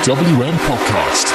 IPWF Podcast.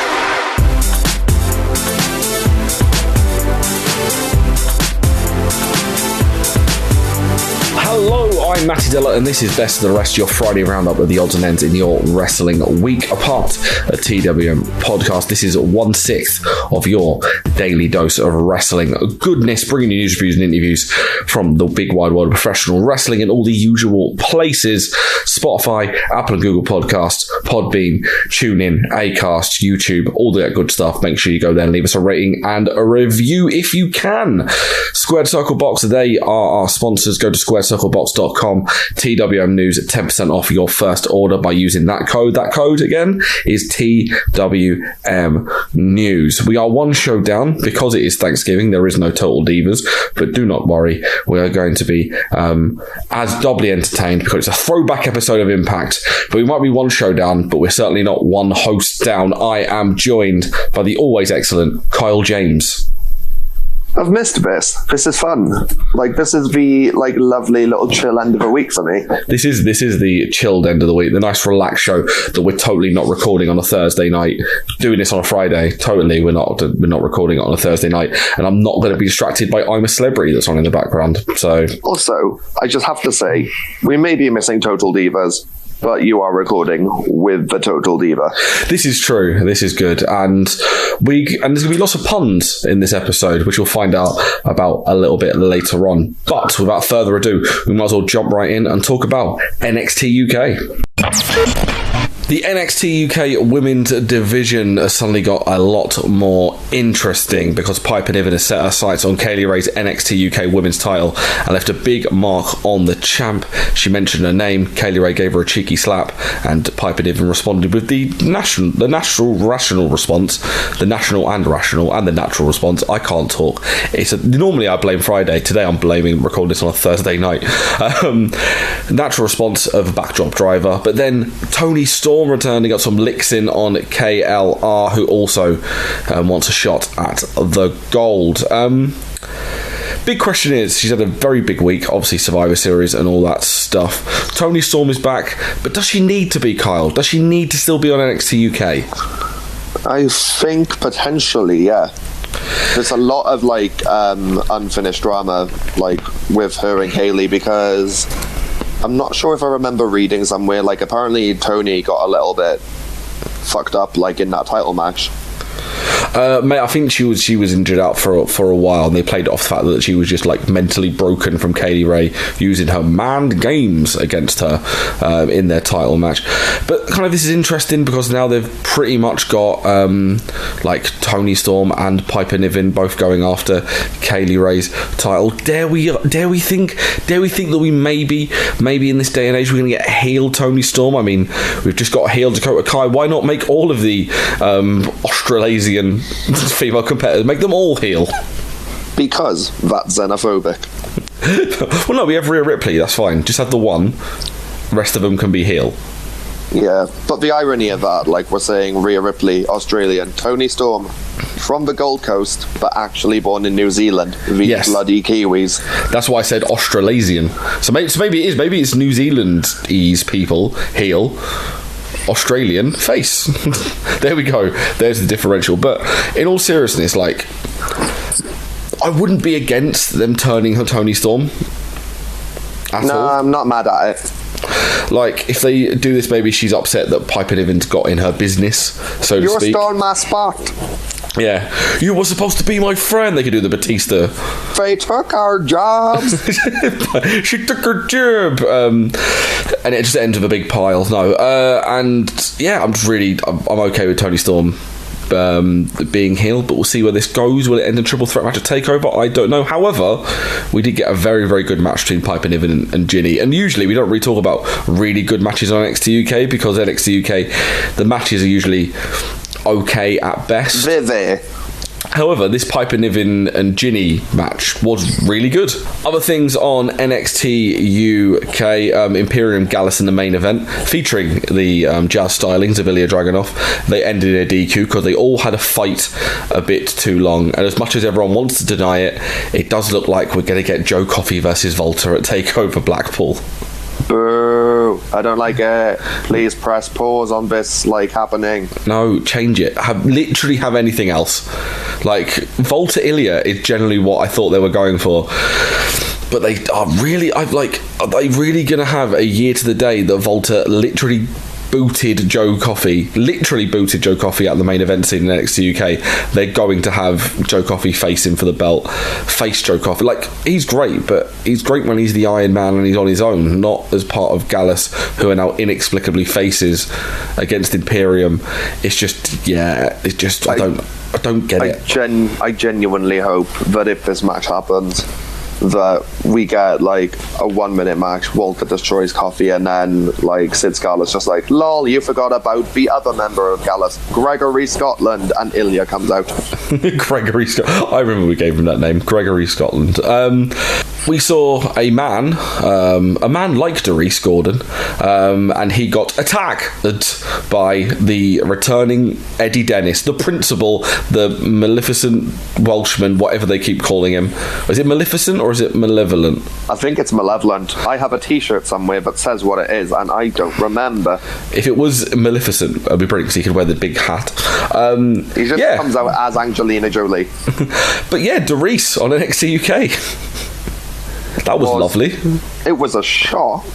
Hello, I'm Matty Deller, and this is Best of the Rest, your Friday roundup of the odds and ends in your wrestling week. A part of TWM Podcast, this is 1/6 of your daily dose of wrestling goodness, bringing you news, reviews, and interviews from the big wide world of professional wrestling in all the usual places: Spotify, Apple and Google Podcasts, Podbean, TuneIn, Acast, YouTube, all that good stuff. Make sure you go there and leave us a rating and a review if you can. Squared Circle Box, they are our sponsors. Go to squarecirclebox.com. TWM News at 10% off your first order by using that code. That code again is TWM News. We are one show down because it is Thanksgiving. There is no Total Divas, but do not worry. We are going to be as doubly entertained because it's a throwback episode of Impact. But we might be one show down, but we're certainly not one host down. I am joined by the always excellent Kyle James. I've missed this. This is fun. This is the lovely little chill end of the week for me. This is the chilled end of the week, the nice relaxed show that we're totally not recording on a Thursday night. Doing this on a Friday, totally we're not recording it on a Thursday night, and I'm not going to be distracted by I'm a Celebrity that's on in the background. So also, I just have to say, we may be missing Total Divas, but you are recording with the Total Diva. This is true. This is good. And there's going to be lots of puns in this episode, which we'll find out about a little bit later on. But without further ado, we might as well jump right in and talk about NXT UK. The NXT UK Women's Division has suddenly got a lot more interesting because Piper Niven has set her sights on Kaylee Ray's NXT UK Women's title and left a big mark on the champ. She mentioned her name, Kaylee Ray gave her a cheeky slap, and Piper Niven responded with the national response, the national and rational and the natural response. I can't talk. Normally I blame Friday. Today I'm blaming recording this on a Thursday night. Natural response of a backdrop driver, but then Toni Storm returned and got some licks in on KLR, who also wants a shot at the gold. Big question is, she's had a very big week, obviously Survivor Series and all that stuff. Toni Storm is back, but does she need to be, Kyle? Does she need to still be on NXT UK? I think potentially, yeah. There's a lot of unfinished drama with her and Kaylee, because I'm not sure if I remember reading somewhere, apparently Toni got a little bit fucked up, in that title match. Mate, I think she was injured out for a while, and they played it off the fact that she was just mentally broken from Kaylee Ray using her manned games against her in their title match. But this is interesting because now they've pretty much got Toni Storm and Piper Niven both going after Kaylee Ray's title. Dare we think that we maybe in this day and age we're going to get heel Toni Storm? I mean, we've just got heel Dakota Kai. Why not make all of the Australasian female competitors, make them all heel? Because that's xenophobic. Well, no, we have Rhea Ripley, that's fine. Just have the one. The rest of them can be heel. Yeah, but the irony of that, we're saying Rhea Ripley, Australian, Toni Storm from the Gold Coast, but actually born in New Zealand. These bloody Kiwis. That's why I said Australasian. So maybe it's New Zealandese people, heel. Australian face. There we go. There's the differential. But in all seriousness, I wouldn't be against them turning her Toni Storm at all. I'm not mad at it. If they do this, maybe she's upset that Piper Niven's got in her business, so to speak. You stole my spot. Yeah, you were supposed to be my friend. They could do the Batista. They took our jobs. She took her job. And it just ends with a big pile. No, and yeah, I'm okay with Toni Storm being healed, but we'll see where this goes. Will it end in triple threat match at TakeOver? I don't know. However, we did get a very, very good match between Piper Niven and Ginny, and usually we don't really talk about really good matches on NXT UK because NXT UK, the matches are usually okay at best. They're However, this Piper Niven and Ginny match was really good. Other things on NXT UK, Imperium Gallus in the main event, featuring the Jazz Stylings of Ilya Dragunov. They ended in a DQ because they all had a fight a bit too long. And as much as everyone wants to deny it, it does look like we're going to get Joe Coffey versus Volta at TakeOver Blackpool. Boo! I don't like it. Please press pause on this, like, happening. No, change it. Literally have anything else. Like, Volta Ilya is generally what I thought they were going for. But they are really, are they really going to have a year to the day that Volta literally booted Joe Coffey at the main event scene in NXT UK? They're going to have Joe Coffey face him for the belt, face Joe Coffey. Like, he's great, but he's great when he's the Iron Man and he's on his own, not as part of Gallus, who are now inexplicably faces against Imperium. It's just, I don't get it. I genuinely hope that if this match happens, that we get like a 1 minute match, Walter destroys Coffey, and then like Sid Scarlett's just like, lol, you forgot about the other member of Gallus, Gregory Scotland, and Ilya comes out. Gregory Scotland. I remember we gave him that name, Gregory Scotland. We saw a man like Darius Gordon, and he got attacked by the returning Eddie Dennis, the principal, the Maleficent Welshman, whatever they keep calling him. Is it Maleficent or is it Malevolent? I think it's Malevolent. I have a t-shirt somewhere that says what it is, and I don't remember. If it was Maleficent, it'd be brilliant because he could wear the big hat. He just comes out as Angelina Jolie. But yeah, Darius on NXT UK. That was lovely. It was a shock,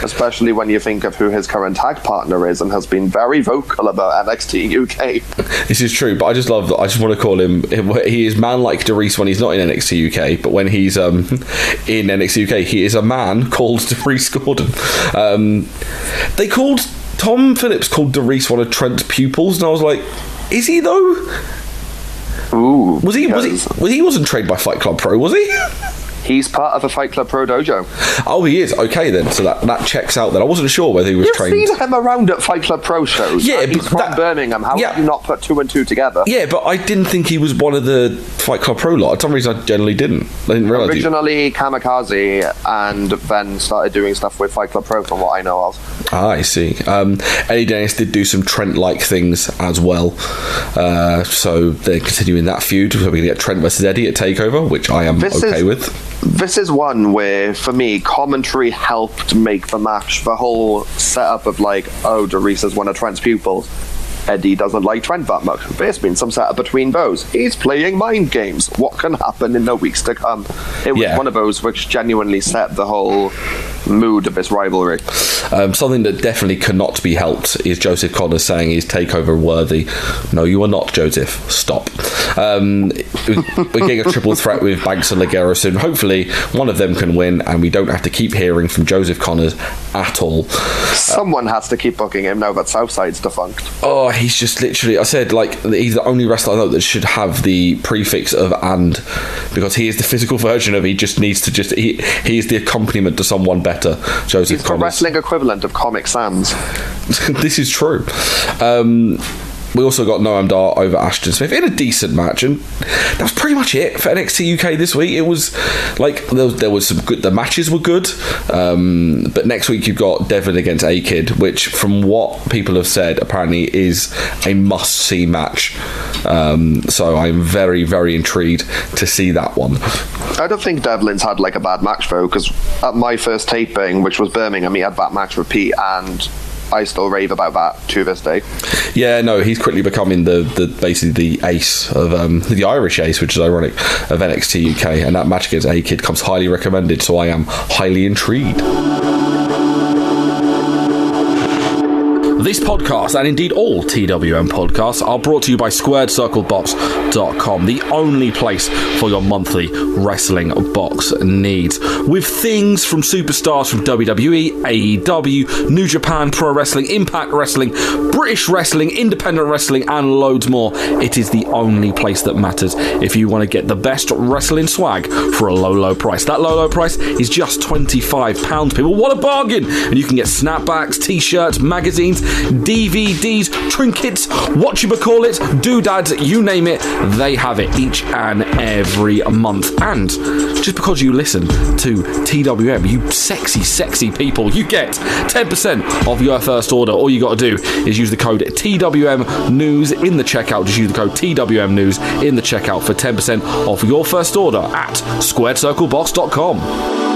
especially when you think of who his current tag partner is and has been very vocal about NXT UK. This is true, but I just love that. I just want to call him. He is man like Darius when he's not in NXT UK, but when he's in NXT UK, he is a man called Darius Gordon. They called Tom Phillips called Darius one of Trent's pupils, and I was like, is he though? Ooh, he wasn't trained by Fight Club Pro, was he? He's part of the Fight Club Pro dojo. Oh, he is? Okay, then. So that checks out then. I wasn't sure whether he was trained. You've seen him around at Fight Club Pro shows. Yeah, he's from Birmingham. How have you not put two and two together? Yeah, but I didn't think he was one of the Fight Club Pro lot. For some reason, I generally didn't. I didn't realise. Originally Kamikaze, and then started doing stuff with Fight Club Pro, from what I know of. Ah, I see. Eddie Dennis did do some Trent-like things as well. So they're continuing that feud. We're going to get Trent versus Eddie at TakeOver, which I am okay with. This is one where, for me, commentary helped make the match. The whole setup of like, oh, Darius is one of Trent's pupils. Eddie doesn't like Trent that much. There's been some setup between those. He's playing mind games. What can happen in the weeks to come? It was one of those which genuinely set the whole mood of this rivalry. Something that definitely cannot be helped is Joseph Connors saying he's takeover worthy. No, you are not, Joseph. Stop. We're getting a triple threat with Banks and Ligero soon. Hopefully one of them can win and we don't have to keep hearing from Joseph Connors at all. Someone has to keep booking him now that Southside's defunct. Oh, he's just literally, I said, like, he's the only wrestler I know that should have the prefix of "and," because he is the physical version of, he just needs to he is the accompaniment to someone better. Joseph He's Connors. The wrestling equivalent of Comic Sans. This is true. We also got Noam Dar over Ashton Smith in a decent match, and that was pretty much it for NXT UK this week. It was like there was some good. The matches were good, but next week you've got Devlin against A-Kid, which, from what people have said, apparently is a must-see match. So I'm very, very intrigued to see that one. I don't think Devlin's had like a bad match though, because at my first taping, which was Birmingham, he had that match with Pete, and I still rave about that to this day. Yeah, no, he's quickly becoming the basically the ace of the Irish ace, which is ironic, of NXT UK, and that match against A-Kid comes highly recommended, so I am highly intrigued. This podcast, and indeed all TWM podcasts, are brought to you by SquaredCircleBox.com, the only place for your monthly wrestling box needs. With things from superstars from WWE, AEW, New Japan Pro Wrestling, Impact Wrestling, British Wrestling, Independent Wrestling, and loads more, it is the only place that matters if you want to get the best wrestling swag for a low, low price. That low, low price is just £25, people. What a bargain! And you can get snapbacks, t-shirts, magazines, DVDs, trinkets, whatchamacallit, doodads, you name it, they have it each and every month. And just because you listen to TWM, you sexy, sexy people, you get 10% off your first order. All you got to do is use the code TWM News in the checkout. Just use the code TWM News in the checkout for 10% off your first order at SquaredCircleBox.com.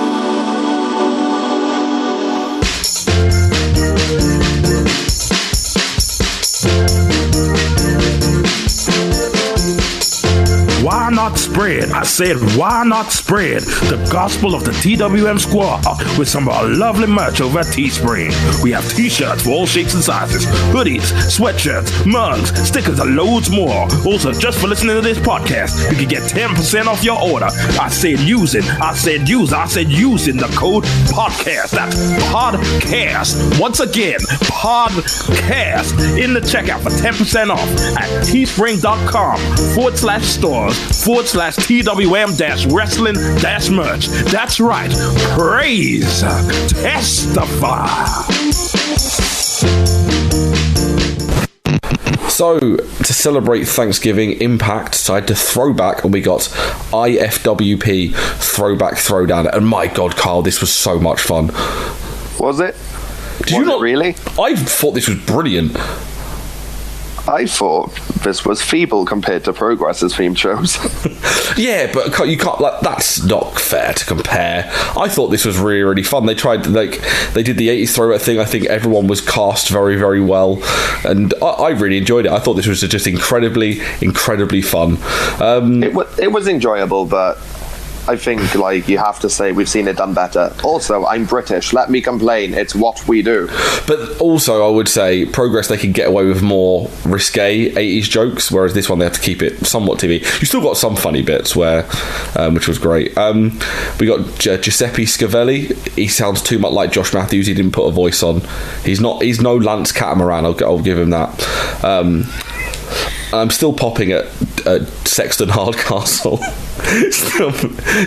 Why not spread? I said, why not spread the gospel of the TWM squad with some of our lovely merch over at Teespring? We have t-shirts for all shapes and sizes, hoodies, sweatshirts, mugs, stickers, and loads more. Also, just for listening to this podcast, you can get 10% off your order. I said using the code podcast. That's podcast. Once again, podcast in the checkout for 10% off at teespring.com/stores/TWM-wrestling-merch. That's right. Praise. Testify. So, to celebrate Thanksgiving, Impact decided to throwback, and we got IFWP Throwback Throwdown. And my God, Carl, this was so much fun. Was it? Did you not really? I thought this was brilliant. I thought this was feeble compared to Progress's theme shows. Yeah, but you can't. Like, that's not fair to compare. I thought this was really, really fun. They tried, they did the 80s throwback thing. I think everyone was cast very, very well, and I really enjoyed it. I thought this was just incredibly, incredibly fun. It was enjoyable, but I think, like, you have to say we've seen it done better. Also, I'm British. Let me complain. It's what we do. But also, I would say, Progress, they can get away with more risque 80s jokes, whereas this one, they have to keep it somewhat TV. You still got some funny bits, which was great. We got Giuseppe Scavelli. He sounds too much like Josh Matthews. He didn't put a voice on. He's no Lance Catamaran. I'll give him that. I'm still popping at Sexton Hardcastle.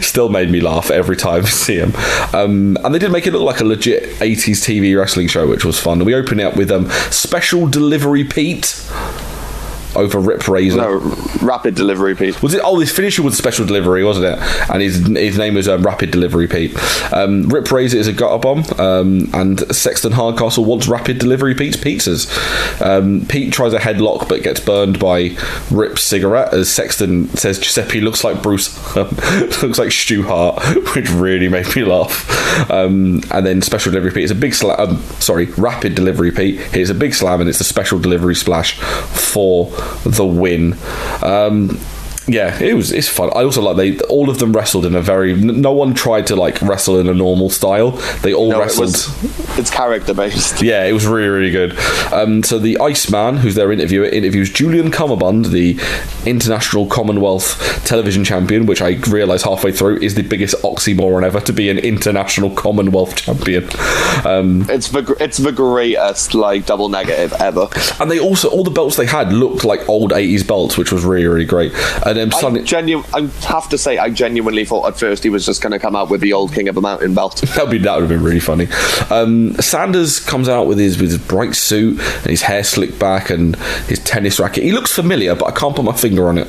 still made me laugh every time I see him. And they did make it look like a legit 80s TV wrestling show, which was fun. We opened it up with Special Delivery Pete over Rip Razor. No, Rapid Delivery Pete. Was it? Oh, his finisher was Special Delivery, wasn't it? And his name was Rapid Delivery Pete. Rip Razor is a gutter bomb, and Sexton Hardcastle wants Rapid Delivery Pete's pizzas. Pete tries a headlock but gets burned by Rip's cigarette, as Sexton says Giuseppe looks like looks like Stu Hart, which really made me laugh. And then Special Delivery Pete is a big slam. Rapid Delivery Pete hits a big slam, and it's a Special Delivery Splash for the win. It's fun. I also like all of them wrestled in a very. No one tried to like wrestle in a normal style. They all wrestled. It's character based. Yeah, it was really, really good. So the Iceman, who's their interviewer, interviews Julian Cummerbund, the International Commonwealth Television Champion, which I realised halfway through is the biggest oxymoron ever, to be an International Commonwealth Champion. It's the greatest like double negative ever. And they also, all the belts they had looked like old 80s belts, which was really, really great. And then I have to say, I genuinely thought at first he was just going to come out with the old King of the Mountain belt. That would have been really funny. Sanders comes out with his bright suit and his hair slicked back and his tennis racket. He looks familiar, but I can't put my finger on it.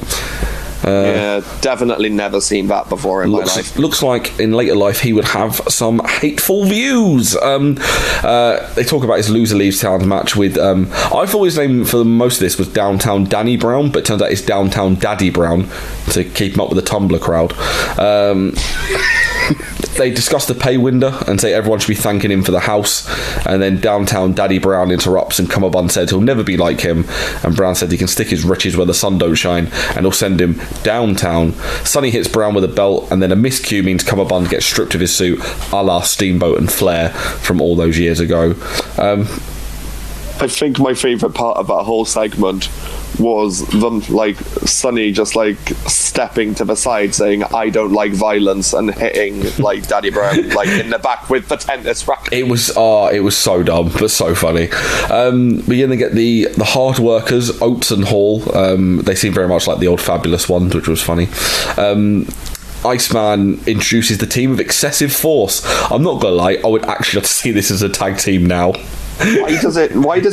Definitely never seen that before in my life. Looks like in later life he would have some hateful views. They talk about his loser leaves town match with I thought his name for most of this was Downtown Danny Brown, but it turns out it's Downtown Daddy Brown to keep him up with the Tumblr crowd. They discuss the pay window and say everyone should be thanking him for the house, and then Downtown Daddy Brown interrupts and Cummerbund said he'll never be like him, and Brown said he can stick his riches where the sun don't shine and he'll send him downtown. Sonny hits Brown with a belt, and then a miscue means Cummerbund gets stripped of his suit a la Steamboat and Flair from all those years ago. I think my favourite part of that whole segment was them, like, Sonny just, like, stepping to the side saying, I don't like violence, and hitting, like, Daddy Brown, like, in the back with the tennis racket. It was so dumb, but so funny. We then get the hard workers, Oates and Hall. They seem very much like the old Fabulous ones, which was funny. Iceman introduces the team of Excessive Force. I'm not gonna lie, I would actually like to see this as a tag team now. Why does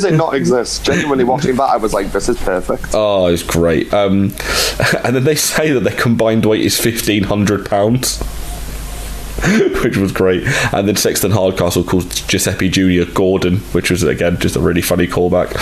it not exist? Genuinely watching that, I was like, this is perfect. Oh, it's great. And then they say that their combined weight is 1,500 pounds. which was great. And then Sexton Hardcastle called Giuseppe Jr. Gordon, which was, again, just a really funny callback.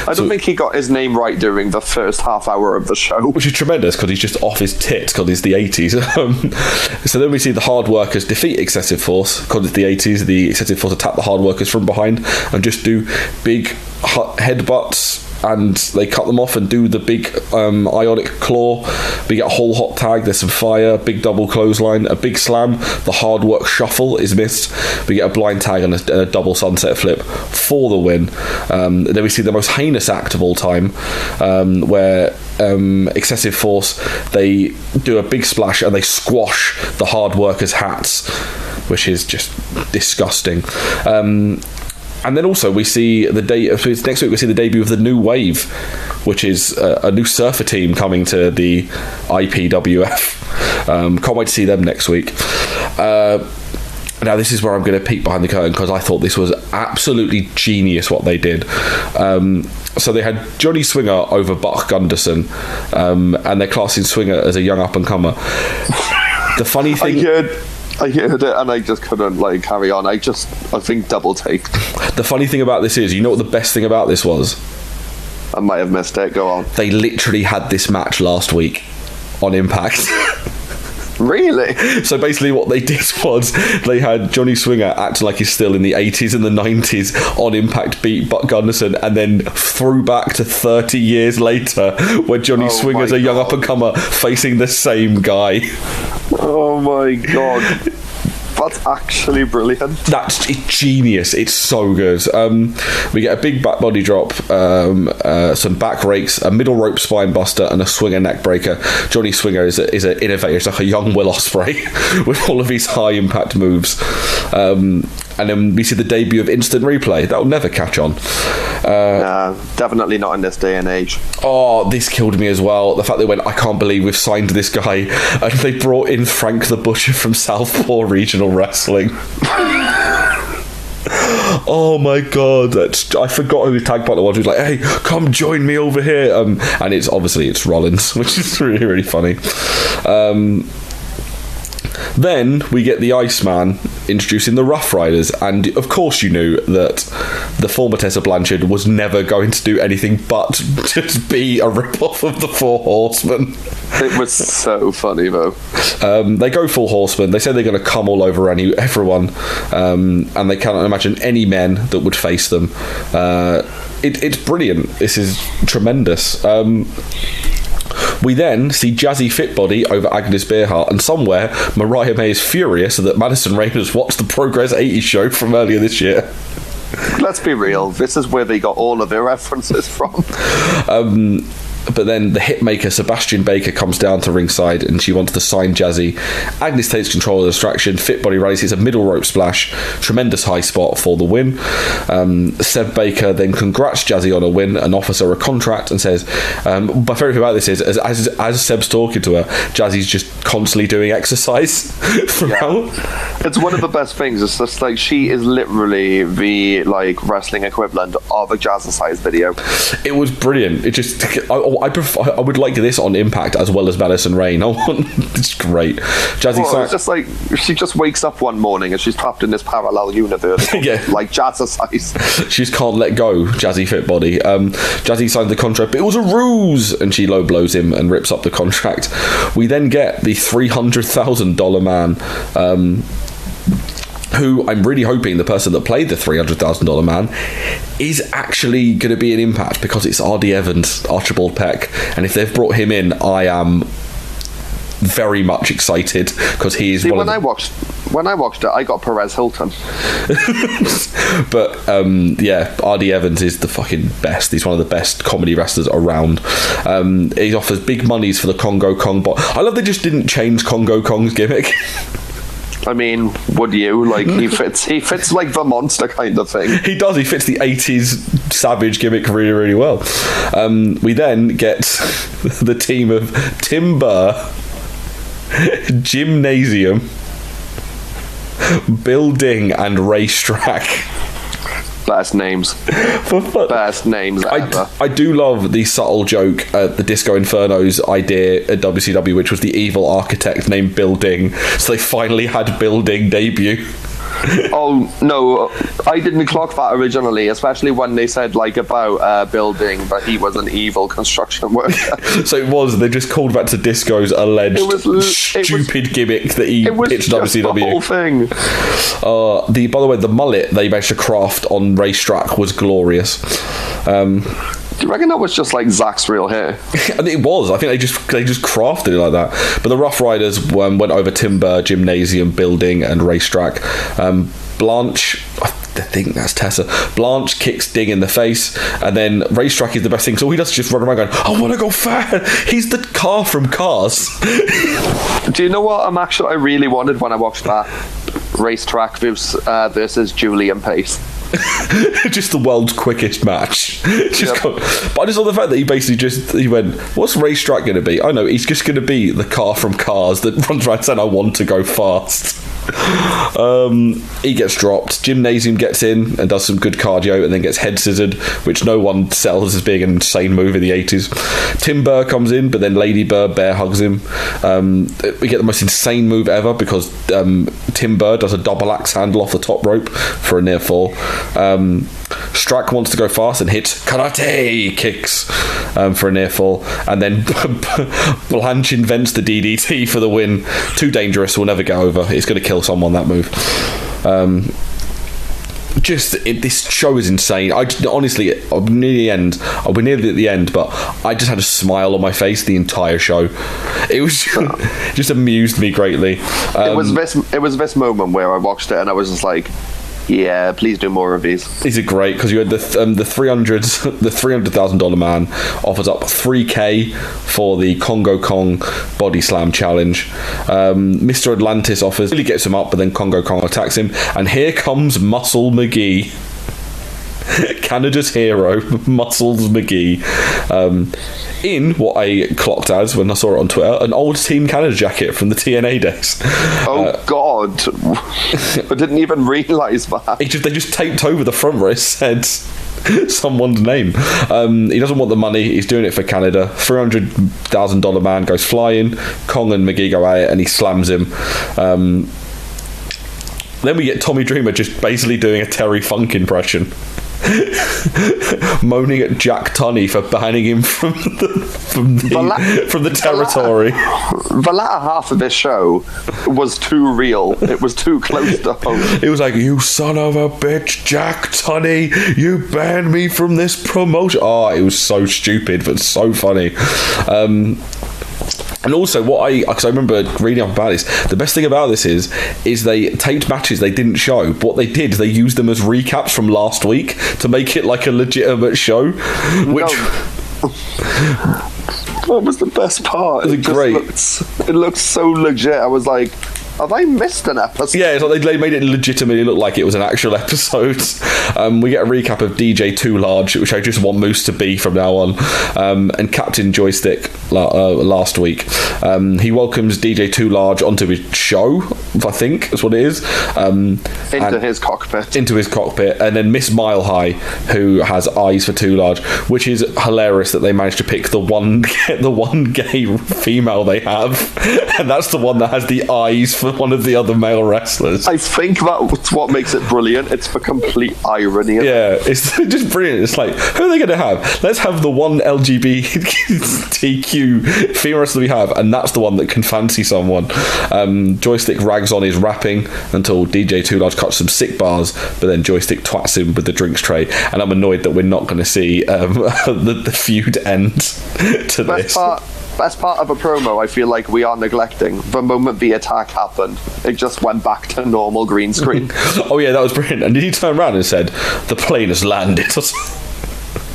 I don't think he got his name right during the first half hour of the show. Which is tremendous, because he's just off his tits, because it's the 80s. So then we see the Hard Workers defeat Excessive Force, because it's the 80s. The Excessive Force attack the Hard Workers from behind and just do big headbutts, and they cut them off and do the big ionic claw. We get a whole hot tag, there's some fire, big double clothesline, a big slam, the hard work shuffle is missed. We get a blind tag and a double sunset flip for the win. Then we see the most heinous act of all time, where Excessive Force, they do a big splash and they squash the Hard Workers' hats, which is just disgusting. And then also we see next week we see the debut of the New Wave, which is a new surfer team coming to the IPWF. Can't wait to see them next week. Now this is where I'm going to peek behind the curtain, because I thought this was absolutely genius what they did. So they had Johnny Swinger over Buck Gunderson, and they're classing Swinger as a young up-and-comer. The funny thing... I heard it and I just couldn't carry on. I think double take. The funny thing about this is, you know what the best thing about this was? I might have missed it. Go on. They literally had this match last week on Impact. Really? So basically what they did was they had Johnny Swinger acting like he's still in the 80s and the 90s on Impact, beat Buck Gunderson, and then threw back to 30 years later where Johnny Swinger's a young up-and-comer facing the same guy. Oh my god. That's actually brilliant. That's genius. It's so good. We get a big back body drop, some back rakes, a middle rope spine buster, and a Swinger neck breaker. Johnny Swinger is an innovator. It's like a young Will Ospreay with all of these high impact moves. And then we see the debut of Instant Replay. That'll never catch on. Nah, definitely not in this day and age. Oh, this killed me as well. The fact they went, I can't believe we've signed this guy. And they brought in Frank the Butcher from Southpaw Regional Wrestling. Oh my god, I forgot who his tag partner was. He was like, hey, come join me over here. And it's Rollins, which is really, really funny. Then we get the Iceman introducing the Rough Riders, and of course you knew that the former Tessa Blanchard was never going to do anything but just be a rip-off of the Four Horsemen. It was so funny though. They go full Horsemen. They say they're going to come all over everyone, and they cannot imagine any men that would face them. It's brilliant. This is tremendous. We then see Jazzy Fitbody over Agnes Bearhart, and somewhere Mariah May is furious that Madison Rain has watched the Progress 80s show from earlier this year. Let's be real, this is where they got all of their references from. But then the hitmaker Sebastian Baker comes down to ringside and she wants to sign Jazzy. Agnes takes control of the distraction. Fitbody rallies, hits a middle rope splash. Tremendous high spot for the win. Seb Baker then congrats Jazzy on a win and offers her a contract and says, my favourite thing about this is, as Seb's talking to her, Jazzy's just constantly doing exercise throughout. Yeah. It's one of the best things. It's just she is literally the wrestling equivalent of a jazzercise video. It was brilliant. It just... I would like this on Impact as well as Madison Rain. It's great. Jazzy, it's just she just wakes up one morning and she's trapped in this parallel universe. Yeah, jazzercise. She just can't let go. Jazzy Fitbody. Jazzy signed the contract, but it was a ruse, and she low blows him and rips up the contract. We then get the $300,000 man. Who I'm really hoping the person that played the $300,000 man is actually going to be an Impact, because it's R.D. Evans, Archibald Peck, and if they've brought him in, I am very much excited, because he is when I watched it, I got Perez Hilton. But yeah, R.D. Evans is the fucking best. He's one of the best comedy wrestlers around. He offers big monies for the Congo Kong bot. I love they just didn't change Congo Kong's gimmick. I mean, would you? He fits like the monster kind of thing. He does. He fits the 80s Savage gimmick really, really well. We then get the team of Timber, Gymnasium, Building, and Racetrack. Best names. Best names ever. I do love the subtle joke at the Disco Inferno's idea at WCW, which was the evil architect named Bill Ding. So they finally had Bill Ding debut. Oh no, I didn't clock that originally, especially when they said like about building that he was an evil construction worker. So it was, they just called back to Disco's alleged stupid gimmick that he pitched WCW. The whole thing. By the way, the mullet they managed to craft on racetrack was glorious. Do you reckon that was just like Zach's real hair? I think it was. I think they just crafted it like that. But the Rough Riders went over timber, gymnasium, building, and racetrack. Blanche, I think that's Tessa. Blanche kicks Ding in the face, and then racetrack is the best thing. So all he does is just run around going, "I want to go fast." He's the car from Cars. Do you know what I really wanted when I watched that racetrack versus Julian Pace? Just the world's quickest match. But I just love the fact that he basically he went, "What's racetrack going to be?" I know he's just going to be the car from Cars that runs around saying, "I want to go fast." He gets dropped. Gymnasium gets in and does some good cardio and then gets head scissored, which no one sells as being an insane move in the 80s. Tim Burr comes in, but then Lady Burr bear hugs him. We get the most insane move ever because Tim Burr does a double axe handle off the top rope for a near fall. Strack wants to go fast and hits karate kicks for a near fall, and then Blanche invents the DDT for the win. Too dangerous, will never get over. It's going to kill someone, that move. This show is insane. Honestly, I'll be nearly at the end, but I just had a smile on my face the entire show. It was just amused me greatly. It was this moment where I watched it and I was just like, yeah, please do more of these. These are great because you had the $300,000 man offers up $3,000 for the Congo Kong Body Slam Challenge. Mr. Atlantis offers, really gets him up, but then Congo Kong attacks him, and here comes Muscle McGee. Canada's hero, Muscles McGee, in what I clocked as when I saw it on Twitter, an old Team Canada jacket from the TNA days. Oh God, I didn't even realise that. They just taped over the front where it said someone's name. He doesn't want the money, he's doing it for Canada. $300,000 man goes flying, Kong and McGee go at it and he slams him. Then we get Tommy Dreamer just basically doing a Terry Funk impression. Moaning at Jack Tunney for banning him from the territory. The latter half of this show was too real. It was too close to home. It was like, "You son of a bitch, Jack Tunney, you banned me from this promotion." Oh, it was so stupid but so funny. And also, because I remember reading up about this, the best thing about this is they taped matches they didn't show. But what they did, they used them as recaps from last week to make it like a legitimate show. Which what was the best part? It looked so legit. I was like, have I missed an episode? Yeah, it's like they made it legitimately look like it was an actual episode. We get a recap of DJ Too Large, which I just want Moose to be from now on, and Captain Joystick last week. He welcomes DJ Too Large onto his show, I think that's what it is. Into his cockpit, and then Miss Mile High, who has eyes for Too Large, which is hilarious that they managed to pick the one gay female they have, and that's the one that has the eyes for one of the other male wrestlers. I think that's what makes it brilliant. It's the complete irony of it. It's just brilliant. It's like, who are they going to have? Let's have the one LGBTQ female wrestler we have, and that's the one that can fancy someone. Joystick rags on his rapping until DJ Too Large cuts some sick bars, but then Joystick twats him with the drinks tray, and I'm annoyed that we're not going to see the feud end to this. Best part of a promo I feel like we are neglecting. The moment the attack happened, it just went back to normal green screen. Oh yeah, that was brilliant. And he turned around and said, "The plane has landed."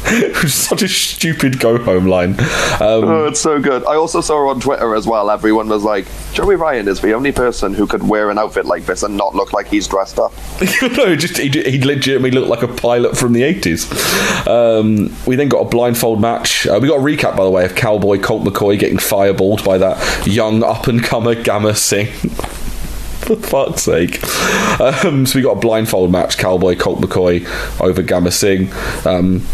It was such a stupid go-home line. It's so good. I also saw on Twitter as well, everyone was like, Joey Ryan is the only person who could wear an outfit like this and not look like he's dressed up. No, he legitimately looked like a pilot from the 80s. We then got a blindfold match. We got a recap, by the way, of Cowboy Colt McCoy getting fireballed by that young up-and-comer Gamma Singh. For fuck's sake. So we got a blindfold match, Cowboy Colt McCoy over Gamma Singh.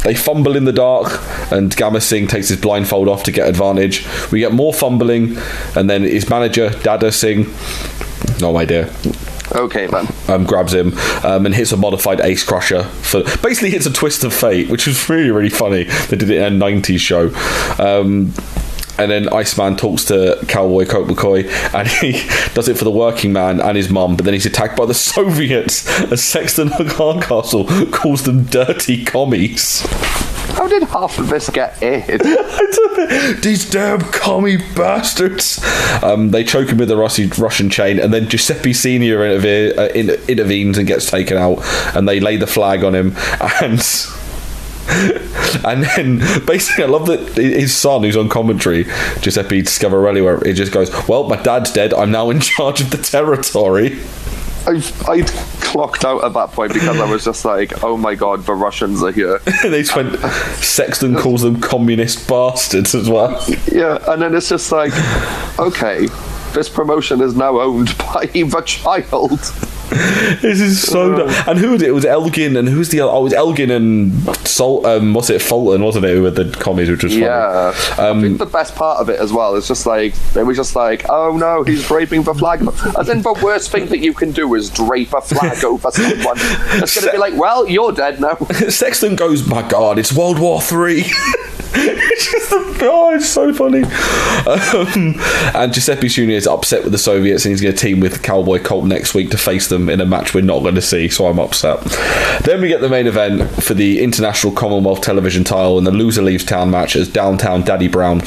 They fumble in the dark and Gamma Singh takes his blindfold off to get advantage. We get more fumbling and then his manager, Dada Singh, no idea, okay, man, grabs him and hits a modified Ace Crusher. Basically hits a Twist of Fate, which was really, really funny. They did it in a 90s show. And then Iceman talks to Cowboy Colt McCoy and he does it for the working man and his mum, but then he's attacked by the Soviets as Sexton Hardcastle calls them dirty commies. How did half of this get aired? These damn commie bastards. They choke him with the Russian chain, and then Giuseppe Senior intervenes and gets taken out, and they lay the flag on him, and then basically I love that his son, who's on commentary, Giuseppe Scavarelli, where it just goes, well, my dad's dead, I'm now in charge of the territory. I'd clocked out at that point because I was just like, oh my god, the Russians are here. They just went, Sexton calls them communist bastards as well. Yeah, and then it's just like, okay, this promotion is now owned by the child. This is so dumb. And who was it? It was Elgin, and who's the other? Oh, it was Elgin and what's it, Fulton, wasn't it, with the commies, which was funny. Yeah. I think the best part of it as well is just like, they were just like, oh no, he's draping the flag. As in, the worst thing that you can do is drape a flag over someone. It's going to be like, well, you're dead now. Sexton goes, my god, it's World War III. It's just it's so funny. And Giuseppe Junior is upset with the Soviets and he's going to team with Cowboy Colt next week to face them in a match we're not going to see, so I'm upset. Then we get the main event for the International Commonwealth Television title, and the loser leaves town match as Downtown Daddy Brown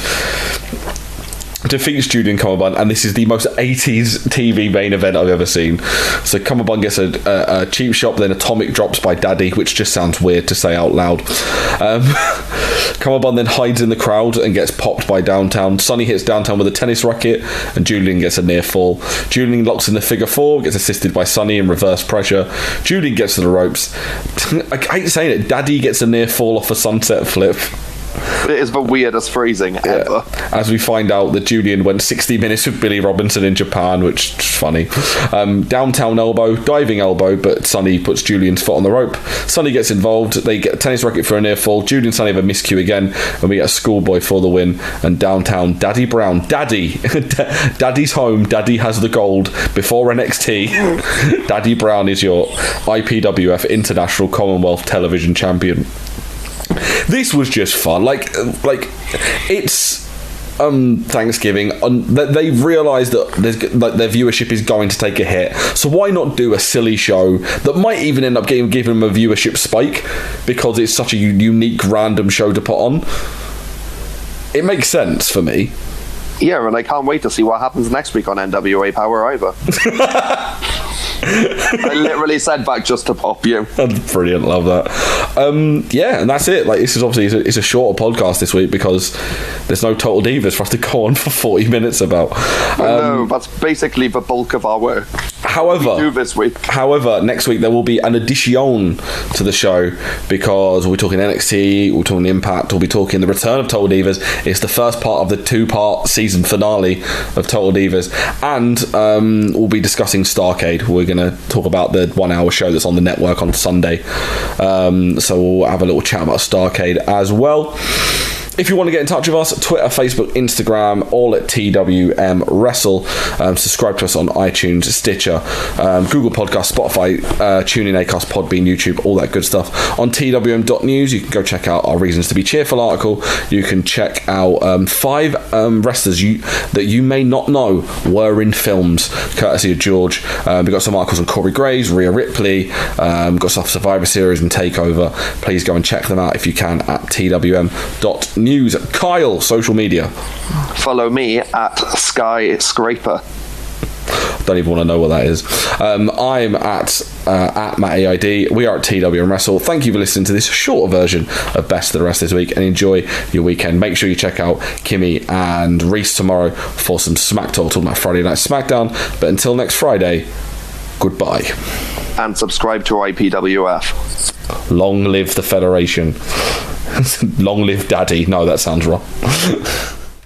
defeats Julian Cumberbund, and this is the most 80s TV main event I've ever seen. So Cumberbund gets a cheap shot, then Atomic drops by Daddy, which just sounds weird to say out loud. Cumberbund then hides in the crowd and gets popped by Downtown. Sonny hits Downtown with a tennis racket and Julian gets a near fall. Julian locks in the figure four, gets assisted by Sonny in reverse pressure. Julian gets to the ropes. I hate saying it, Daddy gets a near fall off a sunset flip. It is the weirdest phrasing ever. As we find out that Julian went 60 minutes with Billy Robinson in Japan, which is funny. Downtown elbow, diving elbow, but Sonny puts Julian's foot on the rope. Sonny gets involved. They get a tennis racket for a near fall. Julian and Sonny have a miscue again, and we get a schoolboy for the win. And Downtown Daddy Brown, Daddy's home. Daddy has the gold before NXT. Daddy Brown is your IPWF International Commonwealth Television Champion. This was just fun. Like it's Thanksgiving. They've realised that their viewership is going to take a hit. So why not do a silly show that might even end up giving them a viewership spike because it's such a unique, random show to put on? It makes sense for me. Yeah, and I can't wait to see what happens next week on NWA Power either. I literally said back just to pop you. That's brilliant, love that. Yeah, and that's it. Like, this is obviously it's a shorter podcast this week because there's no Total Divas for us to go on for 40 minutes about. No, that's basically the bulk of our work. However, this week. Next week there will be an addition to the show because we'll be talking NXT, we'll be talking Impact, we'll be talking the return of Total Divas. It's the first part of the 2-part season finale of Total Divas, and we'll be discussing Starrcade. We're going to talk about the 1-hour show that's on the network on Sunday. So we'll have a little chat about Starrcade as well. If you want to get in touch with us, Twitter, Facebook, Instagram, all at TWM Wrestle. Subscribe to us on iTunes, Stitcher, Google Podcast, Spotify, TuneIn, Acast, Podbean, YouTube, all that good stuff. On TWM.news, you can go check out our Reasons to Be Cheerful article. You can check out 5 wrestlers that you may not know were in films, courtesy of George. We've got some articles on Corey Graves, Rhea Ripley. We've got stuff Survivor Series and Takeover. Please go and check them out if you can at TWM.news. Kyle, social media. Follow me at Skyscraper. Don't even want to know what that is. I'm at Matty ID. We are at TWM Wrestle. Thank you for listening to this shorter version of Best of the Rest this week, and enjoy your weekend. Make sure you check out Kimmy and Reese tomorrow for some Smack Talk, talking about Friday Night SmackDown. But until next Friday, goodbye. And subscribe to IPWF. Long live the Federation. Long live Daddy. No, that sounds wrong.